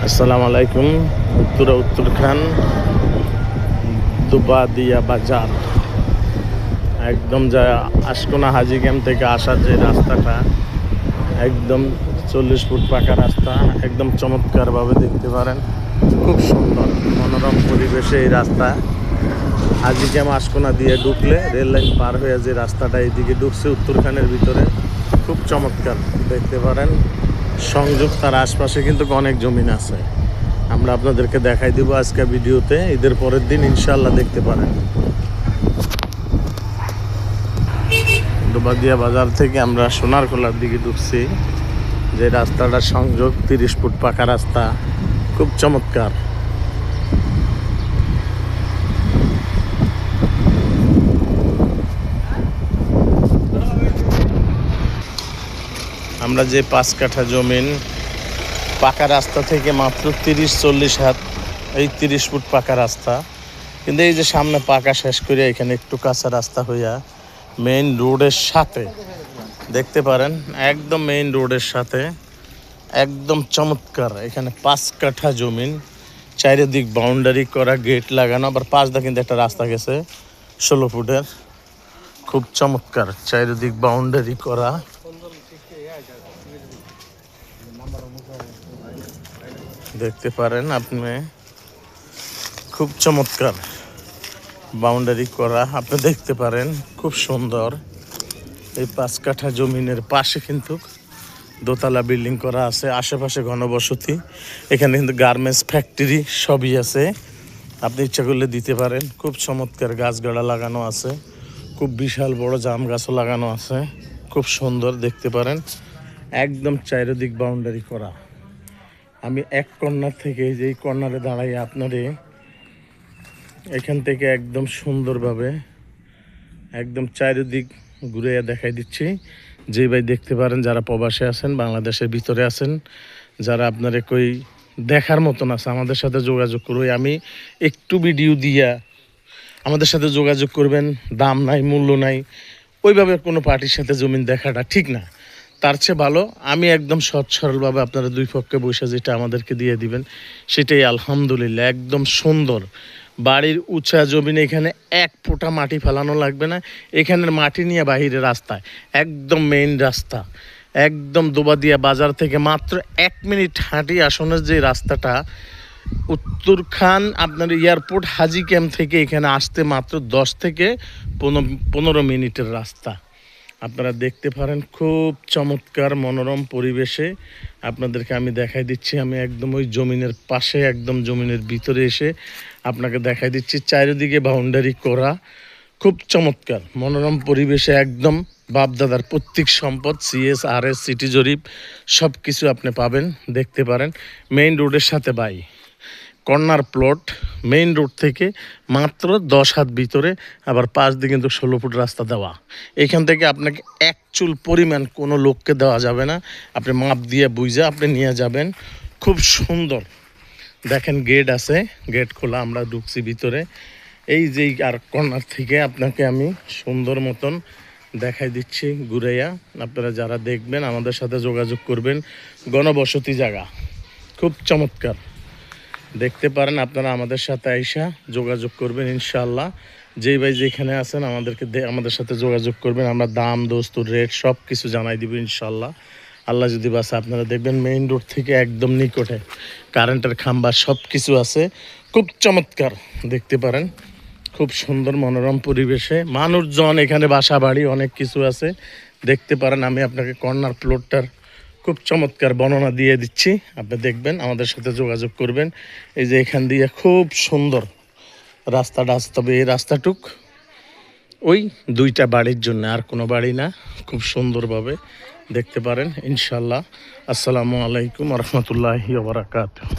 আসসালামু আলাইকুম। উত্তরখান দুবাদিয়া বাজার, একদম যা আশকোনা হাজি ক্যাম্প থেকে আসার যে রাস্তাটা, একদম 40 ফুট পাকা রাস্তা, একদম চমৎকারভাবে দেখতে পারেন। খুব সুন্দর মনোরম পরিবেশে এই রাস্তা। হাজি ক্যাম্প আশকোনা দিয়ে ঢুকলে রেল লাইন পার হয়ে যে রাস্তাটা এইদিকে ঢুকছে উত্তরখানের ভিতরে, খুব চমৎকার দেখতে পারেন। সংযোগ তার আশপাশে কিন্তু অনেক জমিন আছে, আমরা আপনাদেরকে দেখাই দিব আজকে ভিডিওতে। ঈদের পরের দিন ইনশাআল্লাহ দেখতে পারেন। দুবাদিয়া বাজার থেকে আমরা সোনারখোলার দিকে ঢুকছি, যে রাস্তাটা সংযোগ 30 ফুট পাকা রাস্তা, খুব চমৎকার। আমরা যে 5 কাঠা জমিন, পাকা রাস্তা থেকে মাত্র 30-40 হাত, এই 30 ফুট পাকা রাস্তা। কিন্তু এই যে সামনে পাকা শেষ করে এখানে একটু কাঁচা রাস্তা হইয়া মেইন রোডের সাথে দেখতে পারেন, একদম মেইন রোডের সাথে একদম চমৎকার। এখানে 5 কাঠা জমিন, চারিদিক বাউন্ডারি করা, গেট লাগানো, আবার পাশ দিয়ে কিন্তু একটা রাস্তা গেছে 16 ফুটের, খুব চমৎকার। চারিদিক বাউন্ডারি করা, দেখতে পারেন আপনি, খুব চমৎকার বাউন্ডারি করা, আপনি দেখতে পারেন, খুব সুন্দর। এই 5 কাঠা জমিনের পাশে কিন্তু দোতলা বিল্ডিং করা আছে, আশেপাশে ঘনবসতি। এখানে কিন্তু গার্মেন্টস ফ্যাক্টরি সবই আছে, আপনি ইচ্ছা করলে দিতে পারেন। খুব চমৎকার গাছগাড়া লাগানো আছে, খুব বিশাল বড় জাম গাছও লাগানো আছে, খুব সুন্দর দেখতে পারেন। একদম চারিদিক বাউন্ডারি করা। আমি এক কর্নার থেকে যেই কর্নারে দাঁড়াই আপনারে এখান থেকে একদম সুন্দরভাবে একদম চারিদিক ঘুরে দেখাই দিচ্ছি। যে ভাই দেখতে পারেন, যারা প্রবাসে আছেন, বাংলাদেশের ভিতরে আছেন, যারা আপনার কই দেখার মতন আছে, আমাদের সাথে যোগাযোগ করবে। আমি একটু ভিডিও দিয়া আমাদের সাথে যোগাযোগ করবেন। দাম নাই, মূল্য নাই, ওইভাবে কোনো পার্টির সাথে জমিন দেখাটা ঠিক না। তার চেয়ে ভালো আমি একদম সৎ সরলভাবে আপনারা দুই পক্ষে বসে যেটা আমাদেরকে দিয়ে দিবেন, সেটাই আলহামদুলিল্লাহ একদম সুন্দর। বাড়ির উঁচা জমিনে এখানে এক ফোঁটা মাটি ফেলানো লাগবে না। এখানের মাটি নিয়ে বাহিরে রাস্তায়, একদম মেইন রাস্তা, একদম দুবাদিয়া বাজার থেকে মাত্র 1 মিনিট হাঁটি আসনের যে রাস্তাটা, উত্তরখান আপনার এয়ারপোর্ট হাজি ক্যাম্প থেকে এখানে আসতে মাত্র 10 থেকে 15 মিনিটের রাস্তা। আপনারা দেখতে পারেন, খুব চমৎকার মনোরম পরিবেশে আপনাদেরকে আমি দেখাই দিচ্ছি। আমি একদম ওই জমিনের পাশে, একদম জমিনের ভিতরে এসে আপনাকে দেখাই দিচ্ছি। চারিদিকে বাউন্ডারি করা, খুব চমৎকার মনোরম পরিবেশে, একদম বাপদাদার প্রত্যেক সম্পদ, CSRS সিটি জরিপ সব কিছু আপনি পাবেন, দেখতে পারেন। মেইন রোডের সাথে by corner plot, main road থেকে মাত্র 10 হাত ভিতরে, আবার পাশ দিয়ে কিন্তু 16 ফুট রাস্তা দেওয়া। এখান থেকে আপনাকে এক চুল পরিমাণ কোনো লোককে দেওয়া যাবে না, আপনি মাপ দিয়ে বুঝে আপনি নিয়ে যাবেন। খুব সুন্দর দেখেন, গেট আছে, গেট খোলা, আমরা ঢুকছি ভিতরে। এই যে আর কর্নার থেকে আপনাকে আমি সুন্দর মতন দেখাই দিচ্ছি ঘুরাইয়া। আপনারা যারা দেখবেন আমাদের সাথে যোগাযোগ করবেন। ঘনবসতি জায়গা, খুব চমৎকার দেখতে পারেন। আপনারা আমাদের সাথে আইসা যোগাযোগ করবেন ইনশাআল্লাহ। যেই ভাই যেখানে আছেন আমাদের সাথে যোগাযোগ করবেন, আমরা দাম, দস্তুর, রেট সব কিছু জানাই দিব ইনশাআল্লাহ। আল্লাহ যদি বাসে আপনারা দেখবেন মেইন রোড থেকে একদম নিকটে কারেন্টের খাম্বা সব কিছু আছে, খুব চমৎকার দেখতে পারেন। খুব সুন্দর মনোরম পরিবেশে, মানুষজন, এখানে বাসা বাড়ি অনেক কিছু আছে, দেখতে পারেন। আমি আপনাকে কর্নার প্লটটার খুব চমৎকার বর্ণনা দিয়ে দিচ্ছি, আপনি দেখবেন, আমাদের সাথে যোগাযোগ করবেন। এই যে এখান দিয়ে খুব সুন্দর রাস্তাটা আসতে হবে, এই রাস্তাটুক ওই 2টা বাড়ির জন্য, আর কোনো বাড়ি না। খুব সুন্দরভাবে দেখতে পারেন ইনশাল্লাহ। আসসালামু আলাইকুম রহমতুল্লাহি ওয়া বারাকাতুহু।